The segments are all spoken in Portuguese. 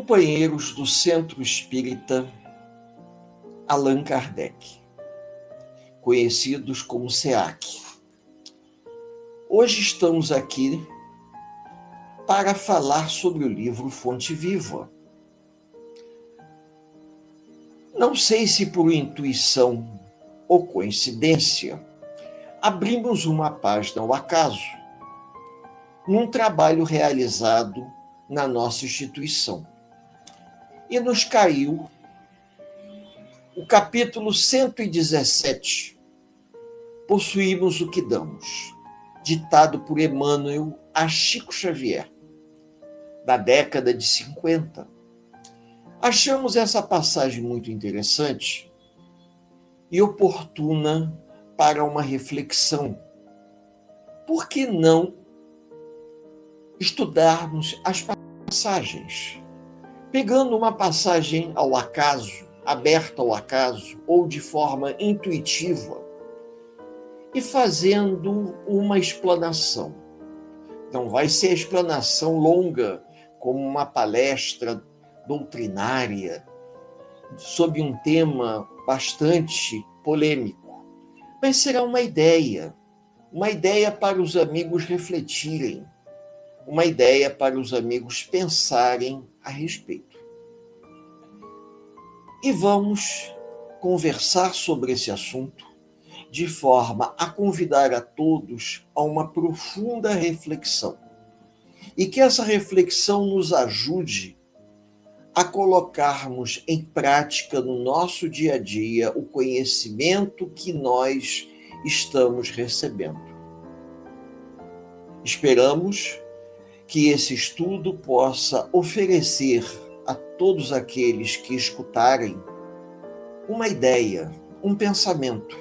Companheiros do Centro Espírita Allan Kardec, conhecidos como SEAC. Hoje estamos aqui para falar sobre o livro Fonte Viva. Não sei se por intuição ou coincidência, abrimos uma página ao acaso, num trabalho realizado na nossa instituição. E nos caiu o capítulo 117, Possuímos o que Damos, ditado por Emmanuel a Chico Xavier, da década de 50. Achamos essa passagem muito interessante e oportuna para uma reflexão. Por que não estudarmos as passagens? Pegando uma passagem ao acaso, aberta ao acaso, ou de forma intuitiva, e fazendo uma explanação. Não vai ser explanação longa, como uma palestra doutrinária, sobre um tema bastante polêmico, mas será uma ideia para os amigos refletirem, uma ideia para os amigos pensarem a respeito. E vamos conversar sobre esse assunto de forma a convidar a todos a uma profunda reflexão. E que essa reflexão nos ajude a colocarmos em prática no nosso dia a dia o conhecimento que nós estamos recebendo. Esperamos que esse estudo possa oferecer a todos aqueles que escutarem uma ideia, um pensamento.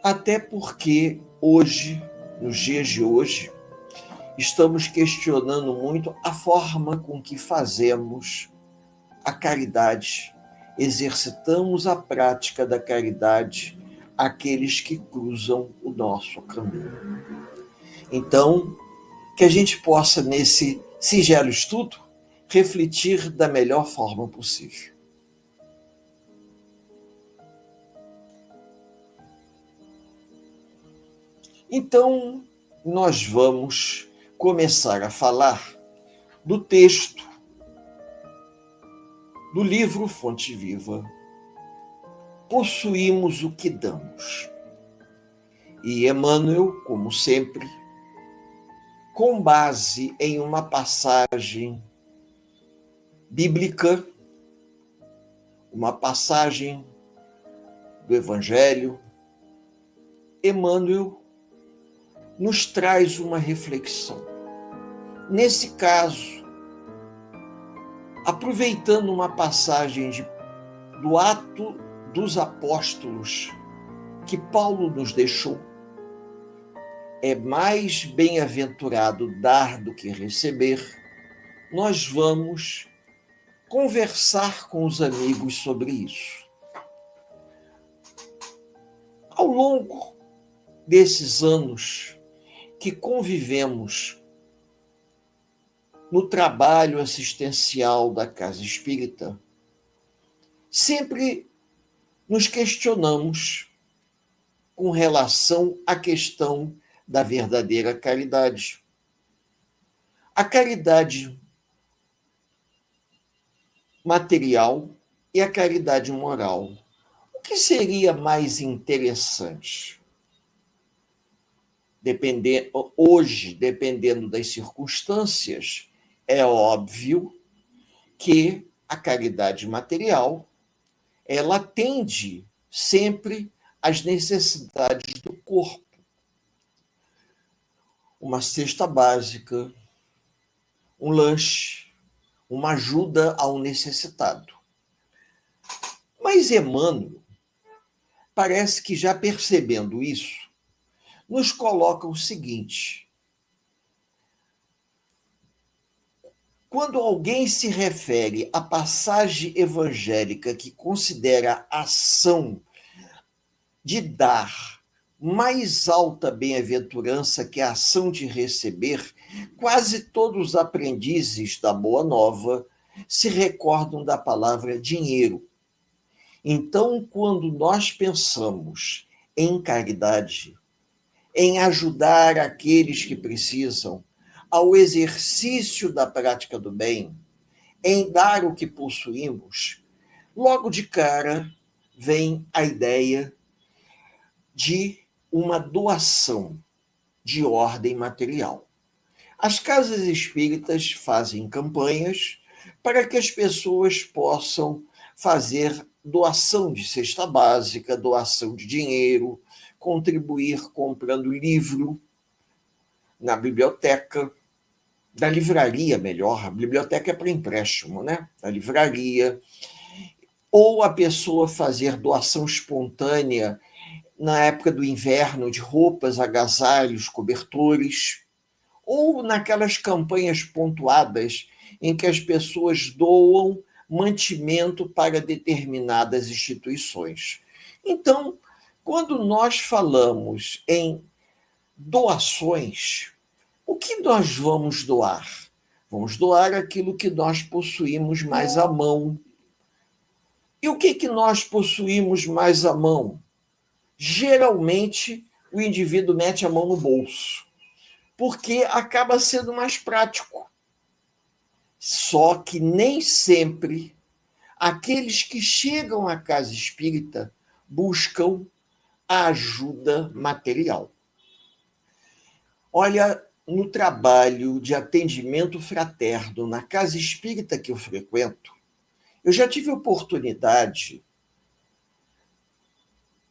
Até porque hoje, nos dias de hoje, estamos questionando muito a forma com que fazemos a caridade, exercitamos a prática da caridade àqueles que cruzam o nosso caminho. Então, que a gente possa, nesse singelo estudo, refletir da melhor forma possível. Então, nós vamos começar a falar do texto do livro Fonte Viva, Possuímos o que Damos. E Emmanuel, como sempre, com base em uma passagem bíblica, uma passagem do Evangelho, Emmanuel nos traz uma reflexão. Nesse caso, aproveitando uma passagem do Ato dos Apóstolos que Paulo nos deixou, é mais bem-aventurado dar do que receber, nós vamos conversar com os amigos sobre isso. Ao longo desses anos que convivemos no trabalho assistencial da Casa Espírita, sempre nos questionamos com relação à questão da verdadeira caridade. A caridade material e a caridade moral. O que seria mais interessante? Hoje, dependendo das circunstâncias, é óbvio que a caridade material ela atende sempre às necessidades do corpo. Uma cesta básica, um lanche, uma ajuda ao necessitado. Mas Emmanuel, parece que já percebendo isso, nos coloca o seguinte: quando alguém se refere à passagem evangélica que considera a ação de dar mais alta bem-aventurança que a ação de receber, Quase todos os aprendizes da Boa Nova se recordam da palavra dinheiro. Então, quando nós pensamos em caridade, em ajudar aqueles que precisam, ao exercício da prática do bem, em dar o que possuímos, logo de cara vem a ideia de uma doação de ordem material. As casas espíritas fazem campanhas para que as pessoas possam fazer doação de cesta básica, doação de dinheiro, contribuir comprando livro na biblioteca, da livraria, melhor, a biblioteca é para empréstimo, né? Da livraria, ou a pessoa fazer doação espontânea na época do inverno de roupas, agasalhos, cobertores, ou naquelas campanhas pontuadas em que as pessoas doam mantimento para determinadas instituições. Então, quando nós falamos em doações, o que nós vamos doar? Vamos doar aquilo que nós possuímos mais à mão. E o que nós possuímos mais à mão? Geralmente, o indivíduo mete a mão no bolso, porque acaba sendo mais prático. Só que nem sempre aqueles que chegam à casa espírita buscam a ajuda material. Olha, no trabalho de atendimento fraterno na casa espírita que eu frequento, eu já tive oportunidade,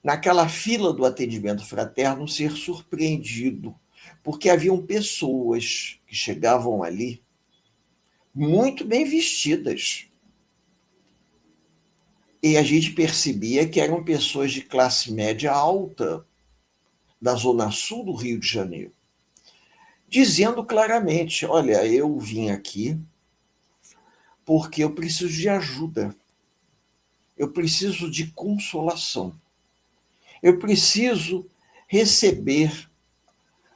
naquela fila do atendimento fraterno, ser surpreendido, porque haviam pessoas que chegavam ali muito bem vestidas. E a gente percebia que eram pessoas de classe média alta, da zona sul do Rio de Janeiro, dizendo claramente: olha, eu vim aqui porque eu preciso de ajuda, eu preciso de consolação, eu preciso receber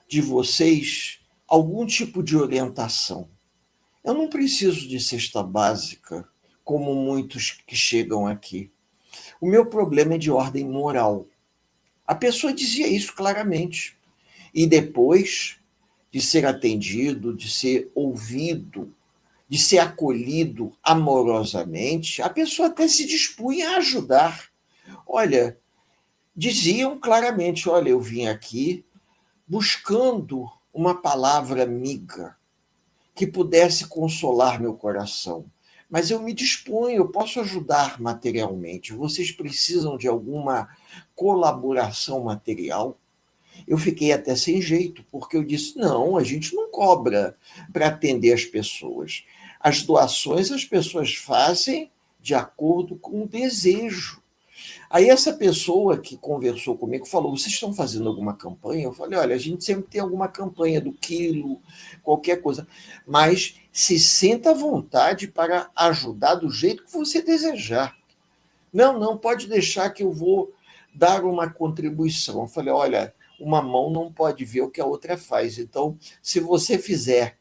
de vocês algum tipo de orientação. Eu não preciso de cesta básica, como muitos que chegam aqui. O meu problema é de ordem moral. A pessoa dizia isso claramente. E depois de ser atendido, de ser ouvido, de ser acolhido amorosamente, a pessoa até se dispunha a ajudar. Olha, diziam claramente: olha, eu vim aqui buscando uma palavra amiga que pudesse consolar meu coração. Mas eu me disponho, eu posso ajudar materialmente. Vocês precisam de alguma colaboração material? Eu fiquei até sem jeito, porque eu disse: não, a gente não cobra para atender as pessoas. As doações as pessoas fazem de acordo com o desejo. Aí essa pessoa que conversou comigo falou: vocês estão fazendo alguma campanha? Eu falei: olha, a gente sempre tem alguma campanha do quilo, qualquer coisa, mas se sinta à vontade para ajudar do jeito que você desejar. Não, não, pode deixar que eu vou dar uma contribuição. Eu falei: olha, uma mão não pode ver o que a outra faz, então se você fizer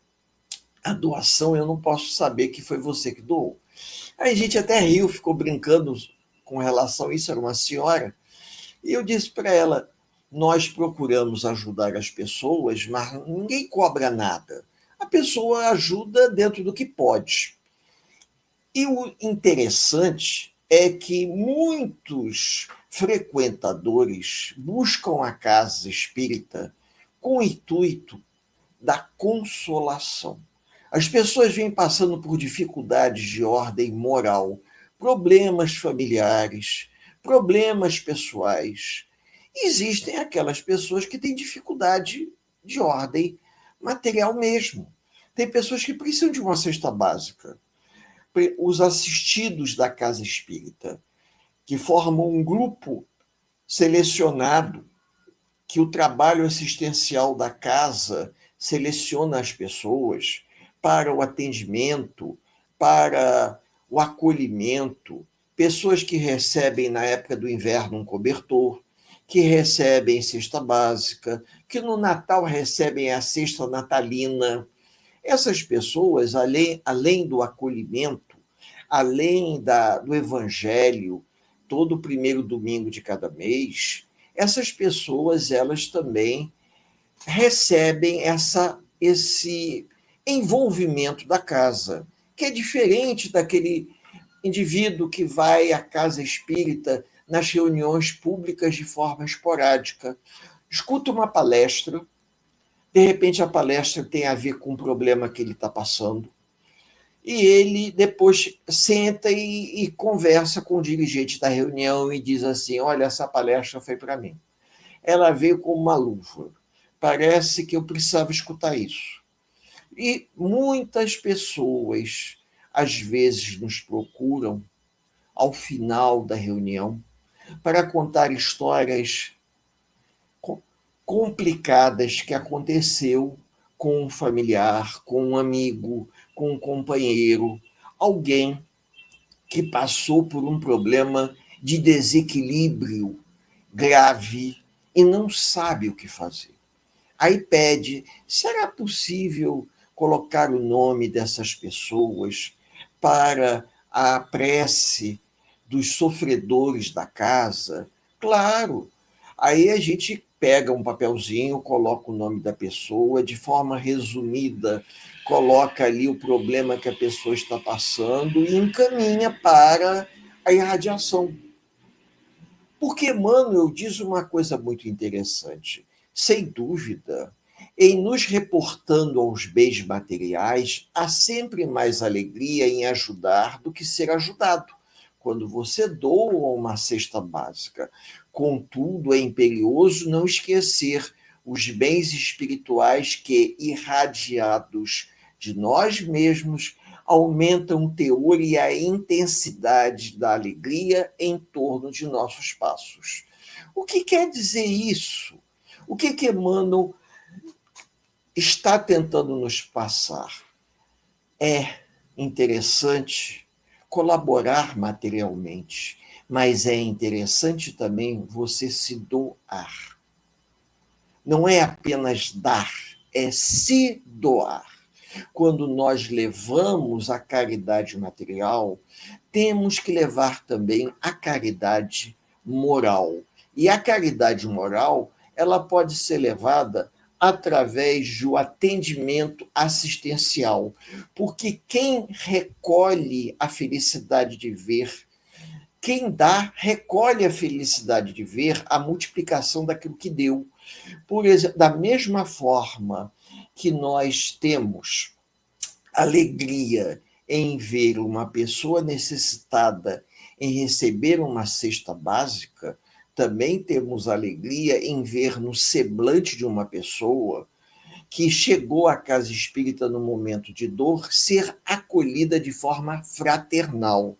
a doação, eu não posso saber que foi você que doou. Aí a gente até riu, ficou brincando com relação a isso, era uma senhora, e eu disse para ela: nós procuramos ajudar as pessoas, mas ninguém cobra nada. A pessoa ajuda dentro do que pode. E o interessante é que muitos frequentadores buscam a casa espírita com o intuito da consolação. As pessoas vêm passando por dificuldades de ordem moral, problemas familiares, problemas pessoais. Existem aquelas pessoas que têm dificuldade de ordem material mesmo. Tem pessoas que precisam de uma cesta básica. Os assistidos da casa espírita, que formam um grupo selecionado, que o trabalho assistencial da casa seleciona as pessoas para o atendimento, para o acolhimento, pessoas que recebem na época do inverno um cobertor, que recebem cesta básica, que no Natal recebem a cesta natalina, Essas pessoas, além do acolhimento, além do evangelho, todo primeiro domingo de cada mês, essas pessoas, elas também recebem esse envolvimento da casa, que é diferente daquele indivíduo que vai à casa espírita nas reuniões públicas de forma esporádica. Escuta uma palestra, de repente a palestra tem a ver com o problema que ele está passando, e ele depois senta e conversa com o dirigente da reunião e diz assim: olha, essa palestra foi para mim. Ela veio como uma luva. Parece que eu precisava escutar isso. E muitas pessoas, às vezes, nos procuram ao final da reunião para contar histórias complicadas que aconteceu com um familiar, com um amigo, com um companheiro, alguém que passou por um problema de desequilíbrio grave e não sabe o que fazer. Aí pede: será possível colocar o nome dessas pessoas para a prece dos sofredores da casa? Claro. Aí a gente pega um papelzinho, coloca o nome da pessoa, de forma resumida, coloca ali o problema que a pessoa está passando e encaminha para a irradiação. Porque Emmanuel diz uma coisa muito interessante. Sem dúvida, em nos reportando aos bens materiais, há sempre mais alegria em ajudar do que ser ajudado. Quando você doa uma cesta básica. Contudo, é imperioso não esquecer os bens espirituais que, irradiados de nós mesmos, aumentam o teor e a intensidade da alegria em torno de nossos passos. O que quer dizer isso? O que Emmanuel está tentando nos passar? É interessante colaborar materialmente, mas é interessante também você se doar. Não é apenas dar, é se doar. Quando nós levamos a caridade material, temos que levar também a caridade moral. E a caridade moral, ela pode ser levada através do atendimento assistencial, porque quem recolhe a felicidade de ver, quem dá, recolhe a felicidade de ver a multiplicação daquilo que deu. Por exemplo, da mesma forma que nós temos alegria em ver uma pessoa necessitada em receber uma cesta básica, também temos alegria em ver no semblante de uma pessoa que chegou à casa espírita no momento de dor ser acolhida de forma fraternal.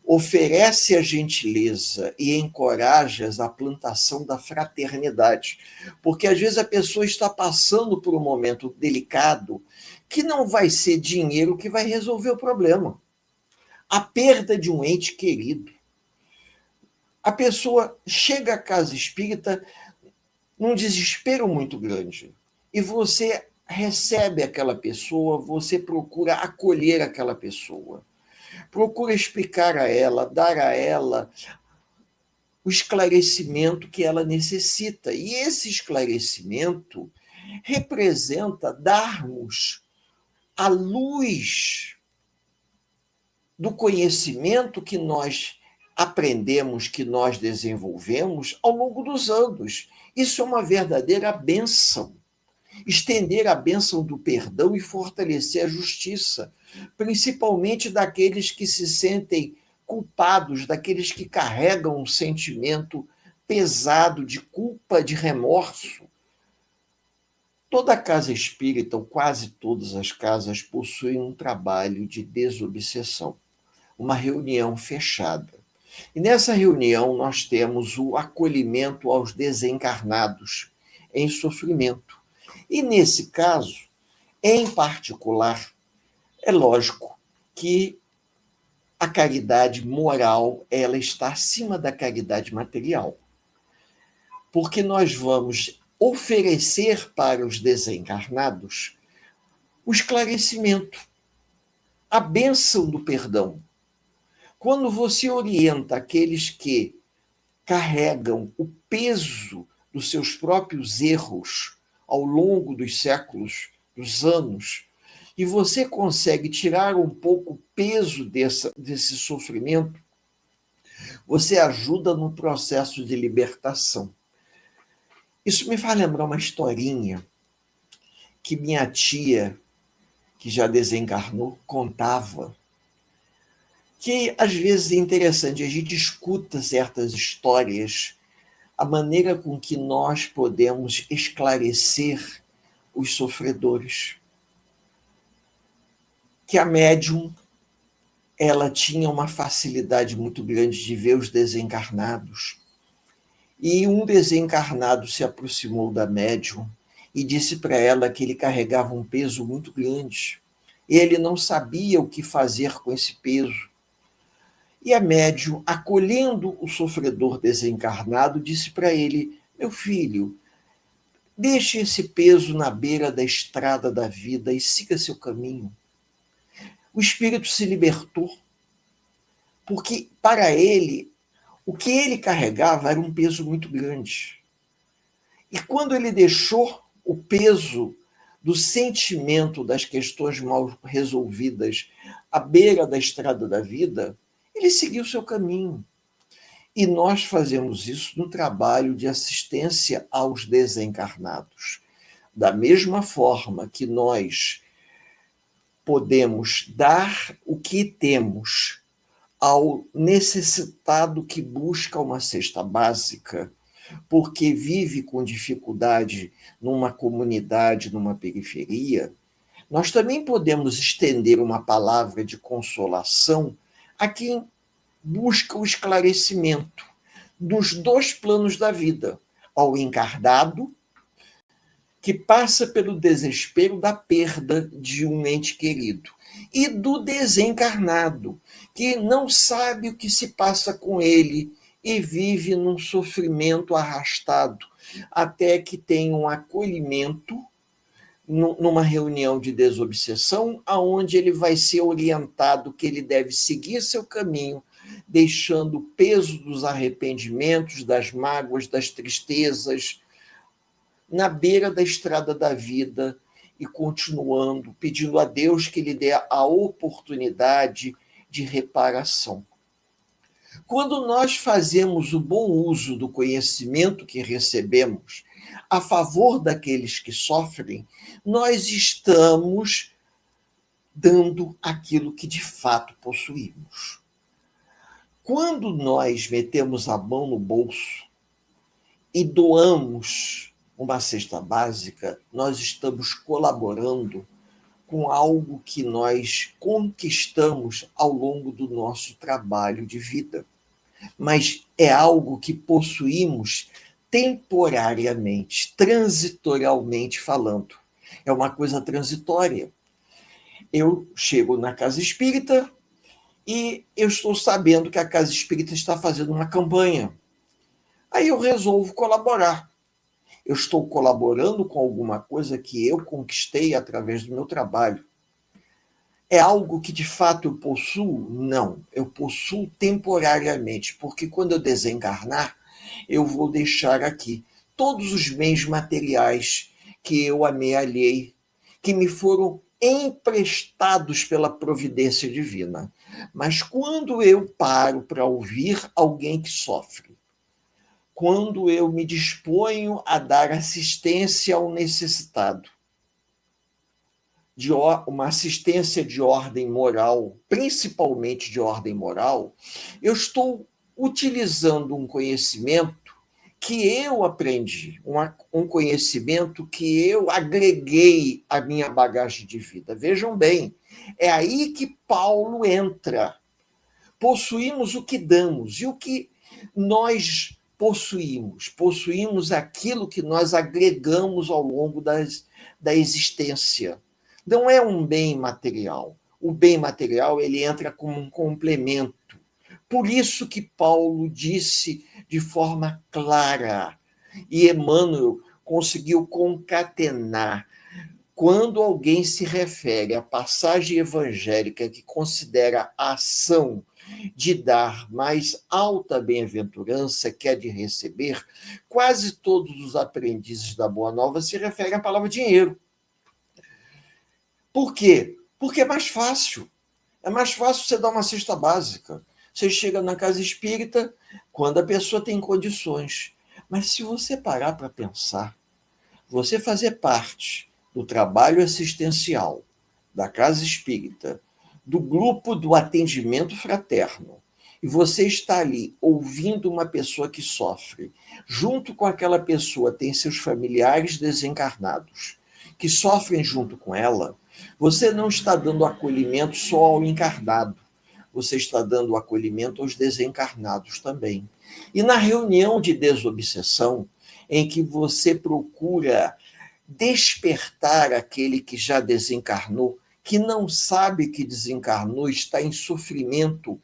Oferece a gentileza e encoraja a plantação da fraternidade. Porque às vezes a pessoa está passando por um momento delicado que não vai ser dinheiro que vai resolver o problema. A perda de um ente querido. A pessoa chega à casa espírita num desespero muito grande. E você recebe aquela pessoa, você procura acolher aquela pessoa. Procura explicar a ela, dar a ela o esclarecimento que ela necessita. E esse esclarecimento representa darmos a luz do conhecimento que nós aprendemos, que nós desenvolvemos ao longo dos anos. Isso é uma verdadeira bênção. Estender a bênção do perdão e fortalecer a justiça, principalmente daqueles que se sentem culpados, daqueles que carregam um sentimento pesado de culpa, de remorso. Toda casa espírita, ou quase todas as casas, possuem um trabalho de desobsessão, uma reunião fechada. E nessa reunião nós temos o acolhimento aos desencarnados em sofrimento. E nesse caso, em particular, é lógico que a caridade moral, ela está acima da caridade material. Porque nós vamos oferecer para os desencarnados o esclarecimento, a bênção do perdão. Quando você orienta aqueles que carregam o peso dos seus próprios erros ao longo dos séculos, dos anos, e você consegue tirar um pouco o peso desse sofrimento, você ajuda no processo de libertação. Isso me faz lembrar uma historinha que minha tia, que já desencarnou, contava, que às vezes é interessante, a gente escuta certas histórias, a maneira com que nós podemos esclarecer os sofredores. Que a médium, ela tinha uma facilidade muito grande de ver os desencarnados. E um desencarnado se aproximou da médium e disse para ela que ele carregava um peso muito grande. Ele não sabia o que fazer com esse peso. E a médium, acolhendo o sofredor desencarnado, disse para ele: meu filho, deixe esse peso na beira da estrada da vida e siga seu caminho. O espírito se libertou, porque para ele, o que ele carregava era um peso muito grande. E quando ele deixou o peso do sentimento das questões mal resolvidas à beira da estrada da vida, ele seguiu seu caminho. E nós fazemos isso no trabalho de assistência aos desencarnados. Da mesma forma que nós podemos dar o que temos ao necessitado que busca uma cesta básica, porque vive com dificuldade numa comunidade, numa periferia, nós também podemos estender uma palavra de consolação a quem busca o esclarecimento dos dois planos da vida, ao encarnado, que passa pelo desespero da perda de um ente querido, e do desencarnado, que não sabe o que se passa com ele e vive num sofrimento arrastado, até que tem um acolhimento numa reunião de desobsessão, aonde ele vai ser orientado que ele deve seguir seu caminho, deixando o peso dos arrependimentos, das mágoas, das tristezas, na beira da estrada da vida e continuando, pedindo a Deus que lhe dê a oportunidade de reparação. Quando nós fazemos o bom uso do conhecimento que recebemos a favor daqueles que sofrem, nós estamos dando aquilo que de fato possuímos. Quando nós metemos a mão no bolso e doamos uma cesta básica, nós estamos colaborando com algo que nós conquistamos ao longo do nosso trabalho de vida. Mas é algo que possuímos temporariamente, transitorialmente falando. É uma coisa transitória. Eu chego na casa espírita e eu estou sabendo que a casa espírita está fazendo uma campanha. Aí eu resolvo colaborar. Eu estou colaborando com alguma coisa que eu conquistei através do meu trabalho. É algo que de fato eu possuo? Não, eu possuo temporariamente, porque quando eu desencarnar, eu vou deixar aqui todos os bens materiais que eu amealhei, que me foram emprestados pela providência divina. Mas quando eu paro para ouvir alguém que sofre, quando eu me disponho a dar assistência ao necessitado, uma assistência de ordem moral, principalmente de ordem moral, eu estou utilizando um conhecimento que eu aprendi, um conhecimento que eu agreguei à minha bagagem de vida. Vejam bem, é aí que Paulo entra. Possuímos o que damos, e o que nós possuímos? Possuímos aquilo que nós agregamos ao longo da existência. Não é um bem material. O bem material ele entra como um complemento. Por isso que Paulo disse de forma clara, e Emmanuel conseguiu concatenar quando alguém se refere à passagem evangélica que considera a ação de dar mais alta bem-aventurança que a de receber, quase todos os aprendizes da Boa Nova se referem à palavra dinheiro. Por quê? Porque é mais fácil. É mais fácil você dar uma cesta básica. Você chega na casa espírita quando a pessoa tem condições. Mas se você parar para pensar, você fazer parte do trabalho assistencial, da casa espírita, do grupo do atendimento fraterno, e você está ali ouvindo uma pessoa que sofre, junto com aquela pessoa tem seus familiares desencarnados, que sofrem junto com ela, você não está dando acolhimento só ao encarnado, você está dando acolhimento aos desencarnados também. E na reunião de desobsessão, em que você procura despertar aquele que já desencarnou, que não sabe que desencarnou, está em sofrimento,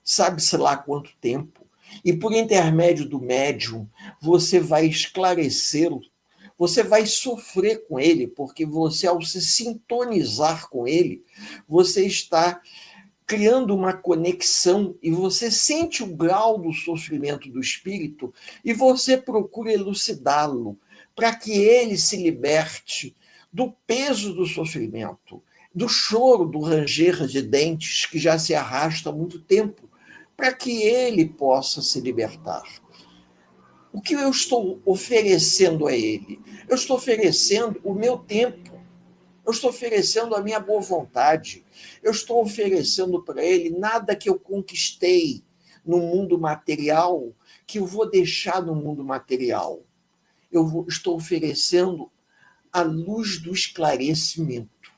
sabe-se lá quanto tempo, e por intermédio do médium, você vai esclarecê-lo, você vai sofrer com ele, porque você, ao se sintonizar com ele, você está criando uma conexão e você sente o grau do sofrimento do espírito e você procura elucidá-lo para que ele se liberte do peso do sofrimento, do choro, do ranger de dentes que já se arrasta há muito tempo, para que ele possa se libertar. O que eu estou oferecendo a ele? Eu estou oferecendo o meu tempo, eu estou oferecendo a minha boa vontade, eu estou oferecendo para ele nada que eu conquistei no mundo material, que eu vou deixar no mundo material. Estou oferecendo a luz do esclarecimento.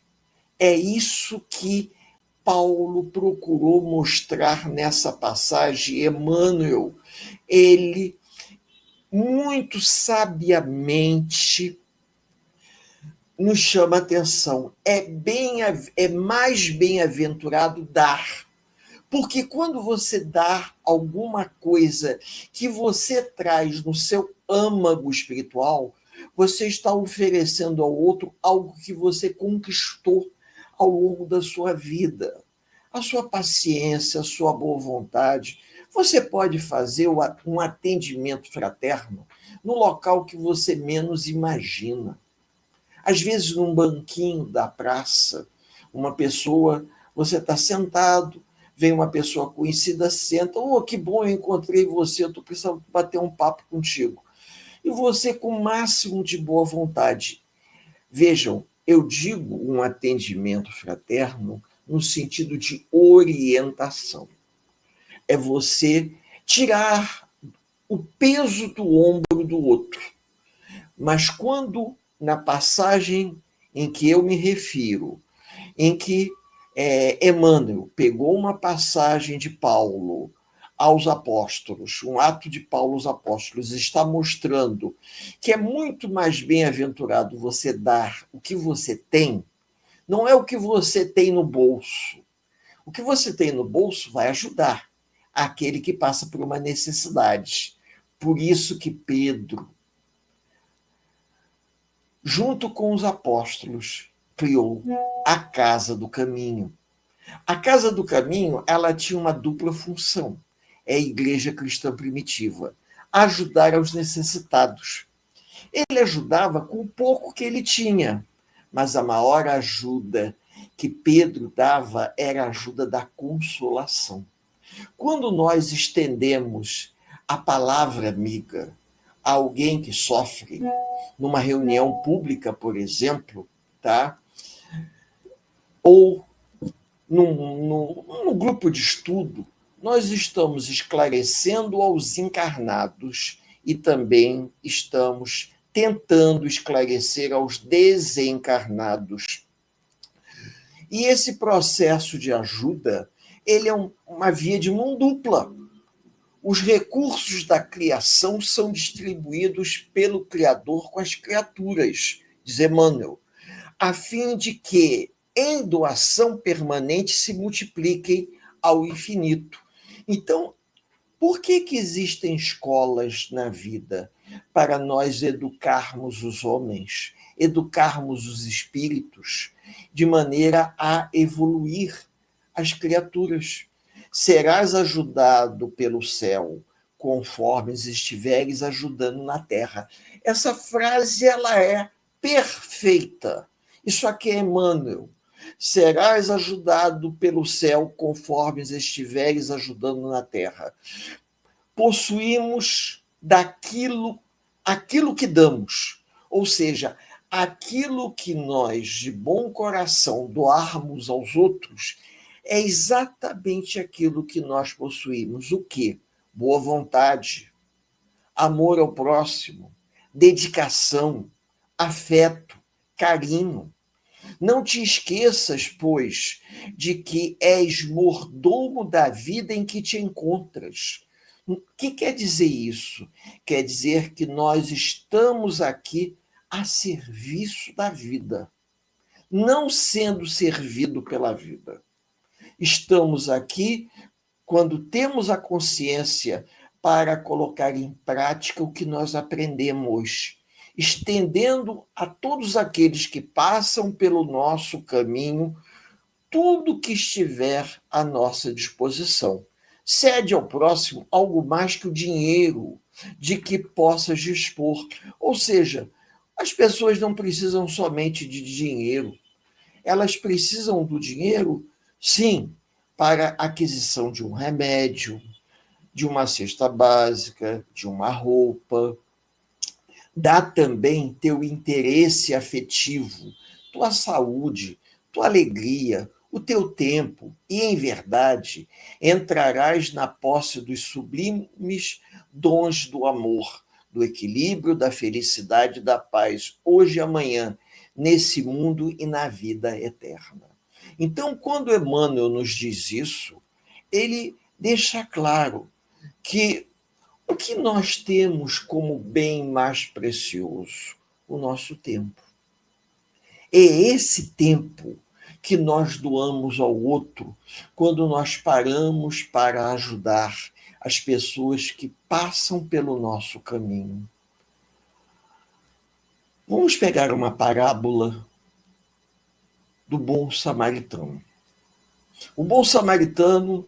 É isso que Paulo procurou mostrar nessa passagem. Emmanuel, ele muito sabiamente nos chama a atenção. É mais bem-aventurado dar. Porque quando você dá alguma coisa que você traz no seu âmago espiritual, você está oferecendo ao outro algo que você conquistou ao longo da sua vida. A sua paciência, a sua boa vontade. Você pode fazer um atendimento fraterno no local que você menos imagina. Às vezes, num banquinho da praça, uma pessoa, você está sentado, vem uma pessoa conhecida, senta, oh, que bom, eu encontrei você, eu estou precisando bater um papo contigo. E você, com o máximo de boa vontade. Vejam, eu digo um atendimento fraterno no sentido de orientação. É você tirar o peso do ombro do outro. Mas quando, na passagem em que eu me refiro, em que Emmanuel pegou uma passagem de Paulo aos apóstolos, um ato de Paulo aos apóstolos, está mostrando que é muito mais bem-aventurado você dar o que você tem, não é o que você tem no bolso. O que você tem no bolso vai ajudar aquele que passa por uma necessidade. Por isso que Pedro, junto com os apóstolos, criou a Casa do Caminho. A Casa do Caminho, ela tinha uma dupla função. É a igreja cristã primitiva, ajudar aos necessitados. Ele ajudava com o pouco que ele tinha, mas a maior ajuda que Pedro dava era a ajuda da consolação. Quando nós estendemos a palavra amiga a alguém que sofre, numa reunião pública, por exemplo, tá? Ou num grupo de estudo, nós estamos esclarecendo aos encarnados e também estamos tentando esclarecer aos desencarnados. E esse processo de ajuda, ele é uma via de mão dupla. Os recursos da criação são distribuídos pelo Criador com as criaturas, diz Emmanuel, a fim de que, em doação permanente, se multipliquem ao infinito. Então, por que existem escolas na vida? Para nós educarmos os homens. educarmos os espíritos de maneira a evoluir as criaturas. Serás ajudado pelo céu, conforme estiveres ajudando na terra. Essa frase ela é perfeita. Isso aqui é Emmanuel. Serás ajudado pelo céu, conforme estiveres ajudando na terra. Possuímos aquilo que damos, ou seja, aquilo que nós, de bom coração, doarmos aos outros, é exatamente aquilo que nós possuímos. O quê? Boa vontade, amor ao próximo, dedicação, afeto, carinho. Não te esqueças, pois, de que és mordomo da vida em que te encontras. O que quer dizer isso? Quer dizer que nós estamos aqui a serviço da vida, não sendo servido pela vida. Estamos aqui quando temos a consciência para colocar em prática o que nós aprendemos, estendendo a todos aqueles que passam pelo nosso caminho tudo que estiver à nossa disposição. Cede ao próximo algo mais que o dinheiro de que possas dispor. Ou seja, as pessoas não precisam somente de dinheiro. Elas precisam do dinheiro, sim, para a aquisição de um remédio, de uma cesta básica, de uma roupa. Dá também teu interesse afetivo, tua saúde, tua alegria, o teu tempo, e, em verdade, entrarás na posse dos sublimes dons do amor, do equilíbrio, da felicidade e da paz, hoje e amanhã, nesse mundo e na vida eterna. Então, quando Emmanuel nos diz isso, ele deixa claro que o que nós temos como bem mais precioso? O nosso tempo. É esse tempo que nós doamos ao outro quando nós paramos para ajudar as pessoas que passam pelo nosso caminho. Vamos pegar uma parábola do bom samaritano. O bom samaritano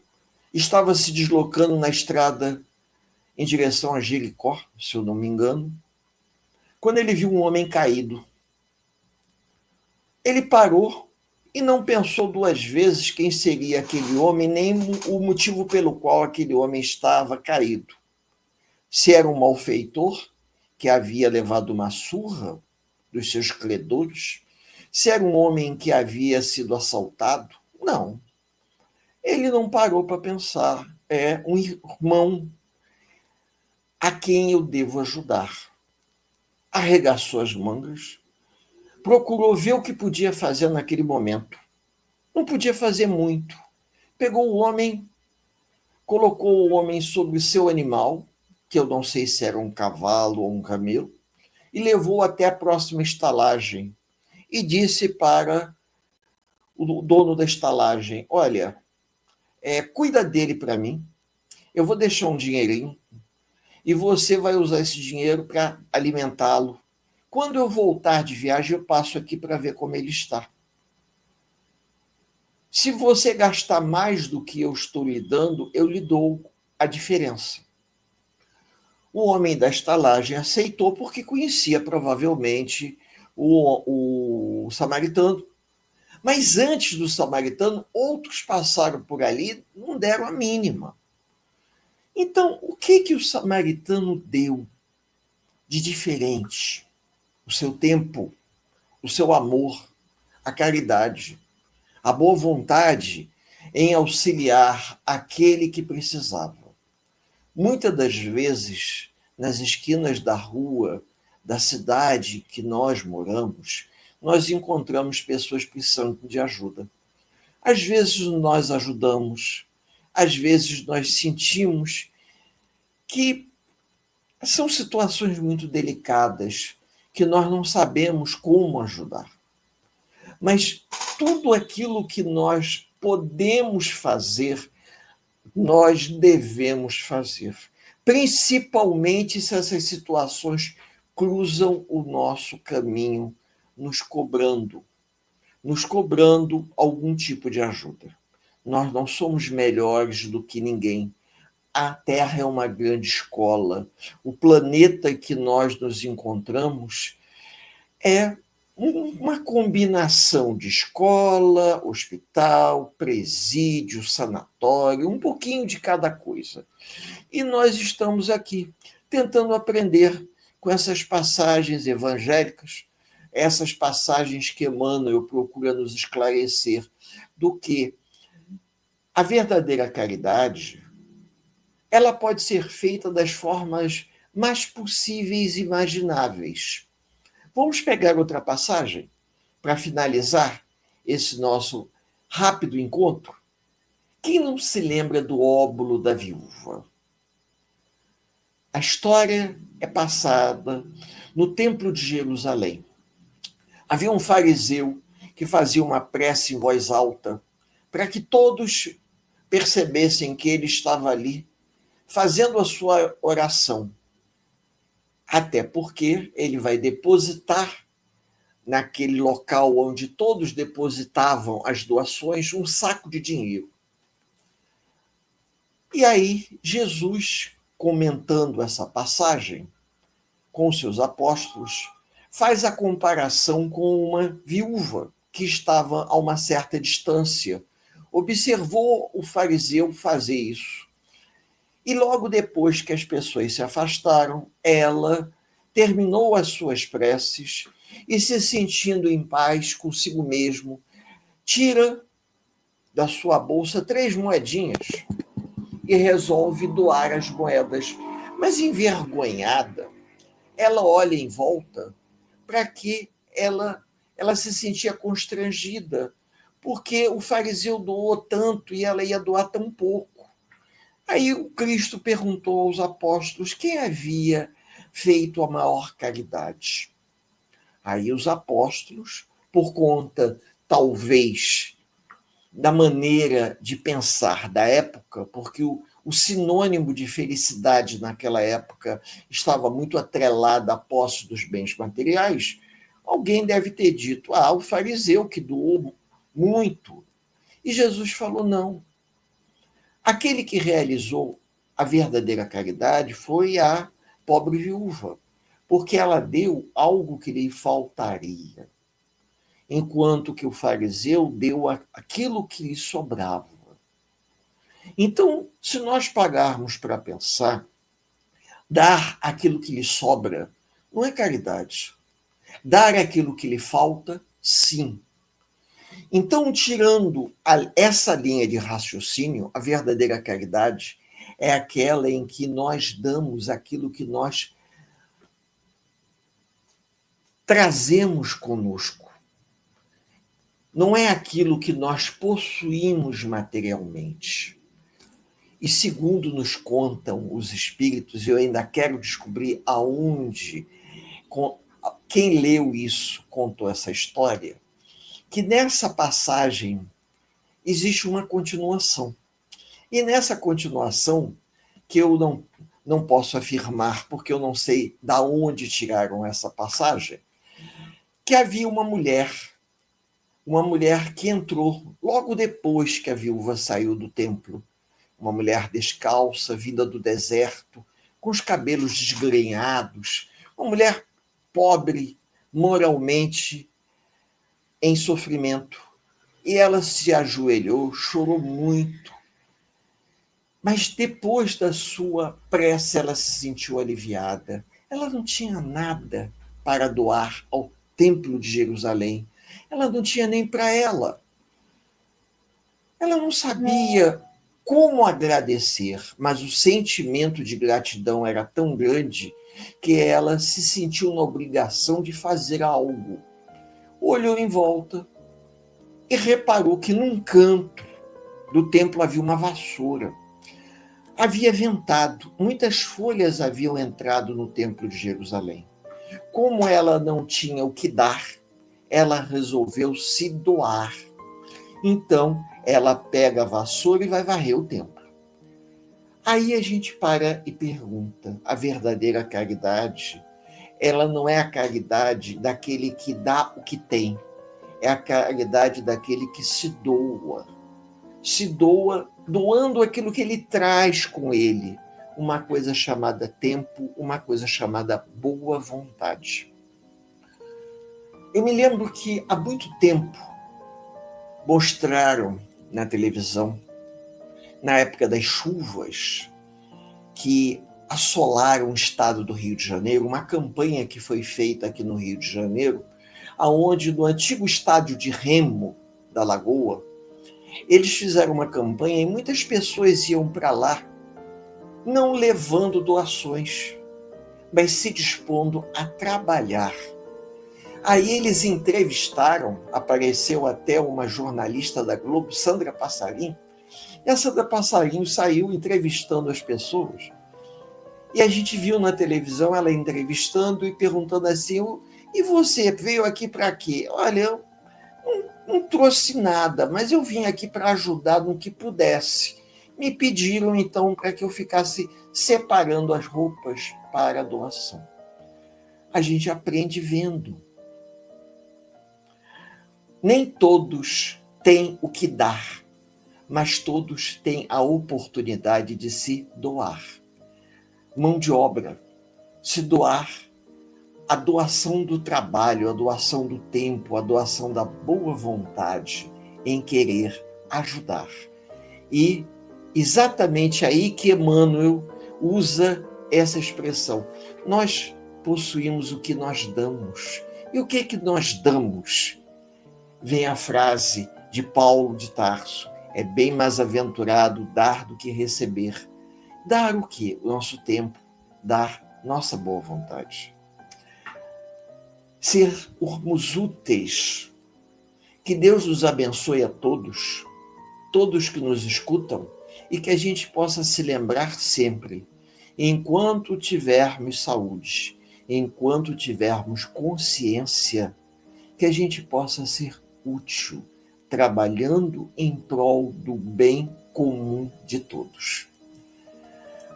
estava se deslocando na estrada em direção a Jericó, se eu não me engano, quando ele viu um homem caído. Ele parou e não pensou duas vezes quem seria aquele homem, nem o motivo pelo qual aquele homem estava caído. Se era um malfeitor que havia levado uma surra dos seus credores, se era um homem que havia sido assaltado. Não. Ele não parou para pensar. É um irmão a quem eu devo ajudar. Arregaçou as mangas, procurou ver o que podia fazer naquele momento. Não podia fazer muito. Pegou o homem, colocou o homem sobre o seu animal, que eu não sei se era um cavalo ou um camelo, e levou até a próxima estalagem. E disse para o dono da estalagem: olha, cuida dele para mim, eu vou deixar um dinheirinho, e você vai usar esse dinheiro para alimentá-lo. Quando eu voltar de viagem, eu passo aqui para ver como ele está. Se você gastar mais do que eu estou lhe dando, eu lhe dou a diferença. O homem da estalagem aceitou porque conhecia provavelmente o samaritano. Mas antes do samaritano, outros passaram por ali, não deram a mínima. Então, o que o samaritano deu de diferente? O seu tempo, o seu amor, a caridade, a boa vontade em auxiliar aquele que precisava. Muitas das vezes, nas esquinas da rua, da cidade que nós moramos, nós encontramos pessoas precisando de ajuda. Às vezes nós ajudamos, às vezes nós sentimos que são situações muito delicadas, que nós não sabemos como ajudar. Mas tudo aquilo que nós podemos fazer, nós devemos fazer. Principalmente se essas situações cruzam o nosso caminho nos cobrando algum tipo de ajuda. Nós não somos melhores do que ninguém. A Terra é uma grande escola. O planeta que nós nos encontramos é uma combinação de escola, hospital, presídio, sanatório, um pouquinho de cada coisa. E nós estamos aqui tentando aprender com essas passagens evangélicas, essas passagens que Emmanuel procura nos esclarecer do que a verdadeira caridade, ela pode ser feita das formas mais possíveis e imagináveis. Vamos pegar outra passagem para finalizar esse nosso rápido encontro? Quem não se lembra do óbolo da viúva? A história é passada no Templo de Jerusalém. Havia um fariseu que fazia uma prece em voz alta para que todos percebessem que ele estava ali fazendo a sua oração. Até porque ele vai depositar naquele local onde todos depositavam as doações um saco de dinheiro. E aí, Jesus, comentando essa passagem com seus apóstolos, faz a comparação com uma viúva que estava a uma certa distância. Observou o fariseu fazer isso. E logo depois que as pessoas se afastaram, ela terminou as suas preces e, se sentindo em paz consigo mesmo, tira da sua bolsa 3 moedinhas e resolve doar as moedas. Mas, envergonhada, ela olha em volta para que ela se sentia constrangida, porque o fariseu doou tanto e ela ia doar tão pouco. Aí o Cristo perguntou aos apóstolos quem havia feito a maior caridade. Aí os apóstolos, por conta, talvez, da maneira de pensar da época, porque o sinônimo de felicidade naquela época estava muito atrelado à posse dos bens materiais, alguém deve ter dito, o fariseu que doou muito. E Jesus falou, não. Aquele que realizou a verdadeira caridade foi a pobre viúva, porque ela deu algo que lhe faltaria, enquanto que o fariseu deu aquilo que lhe sobrava. Então, se nós pagarmos para pensar, dar aquilo que lhe sobra não é caridade. Dar aquilo que lhe falta, sim. Então, tirando essa linha de raciocínio, a verdadeira caridade é aquela em que nós damos aquilo que nós trazemos conosco. Não é aquilo que nós possuímos materialmente. E segundo nos contam os espíritos, eu ainda quero descobrir aonde, quem leu isso contou essa história, que nessa passagem existe uma continuação. E nessa continuação, que eu não posso afirmar, porque eu não sei de onde tiraram essa passagem, que havia uma mulher que entrou logo depois que a viúva saiu do templo, uma mulher descalça, vinda do deserto, com os cabelos desgrenhados, uma mulher pobre, moralmente em sofrimento. E ela se ajoelhou, chorou muito. Mas depois da sua prece, ela se sentiu aliviada. Ela não tinha nada para doar ao Templo de Jerusalém. Ela não tinha nem para ela. Ela não sabia como agradecer, mas o sentimento de gratidão era tão grande que ela se sentiu na obrigação de fazer algo. Olhou em volta e reparou que num canto do templo havia uma vassoura. Havia ventado, muitas folhas haviam entrado no Templo de Jerusalém. Como ela não tinha o que dar, ela resolveu se doar. Então, ela pega a vassoura e vai varrer o templo. Aí a gente para e pergunta, a verdadeira caridade ela não é a caridade daquele que dá o que tem, é a caridade daquele que se doa, doando aquilo que ele traz com ele, uma coisa chamada tempo, uma coisa chamada boa vontade. Eu me lembro que há muito tempo mostraram na televisão, na época das chuvas, que assolaram o estado do Rio de Janeiro, uma campanha que foi feita aqui no Rio de Janeiro, aonde no antigo estádio de remo da Lagoa, eles fizeram uma campanha e muitas pessoas iam para lá, não levando doações, mas se dispondo a trabalhar. Aí eles entrevistaram, apareceu até uma jornalista da Globo, Sandra Passarinho, e a Sandra Passarinho saiu entrevistando as pessoas. E a gente viu na televisão ela entrevistando e perguntando assim, e você veio aqui para quê? Olha, eu não trouxe nada, mas eu vim aqui para ajudar no que pudesse. Me pediram, então, para que eu ficasse separando as roupas para a doação. A gente aprende vendo. Nem todos têm o que dar, mas todos têm a oportunidade de se doar. Mão de obra, se doar, a doação do trabalho, a doação do tempo, a doação da boa vontade em querer ajudar. E exatamente aí que Emmanuel usa essa expressão. Nós possuímos o que nós damos. E o que é que nós damos? Vem a frase de Paulo de Tarso, é bem mais aventurado dar do que receber. Dar o quê? O nosso tempo, dar nossa boa vontade. Sermos úteis. Que Deus nos abençoe a todos, todos que nos escutam, e que a gente possa se lembrar sempre, enquanto tivermos saúde, enquanto tivermos consciência, que a gente possa ser útil, trabalhando em prol do bem comum de todos.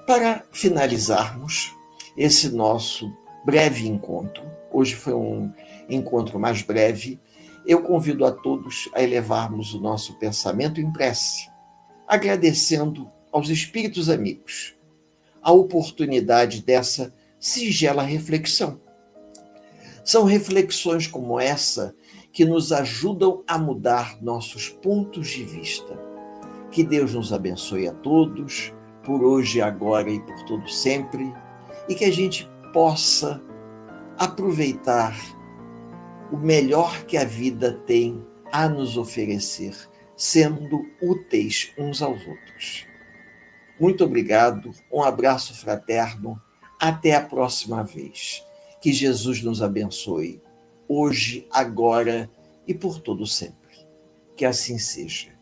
Para finalizarmos esse nosso breve encontro, hoje foi um encontro mais breve, eu convido a todos a elevarmos o nosso pensamento em prece, agradecendo aos espíritos amigos a oportunidade dessa singela reflexão. São reflexões como essa que nos ajudam a mudar nossos pontos de vista. Que Deus nos abençoe a todos, por hoje, agora e por todo sempre, e que a gente possa aproveitar o melhor que a vida tem a nos oferecer, sendo úteis uns aos outros. Muito obrigado, um abraço fraterno, até a próxima vez. Que Jesus nos abençoe, hoje, agora e por todo sempre. Que assim seja.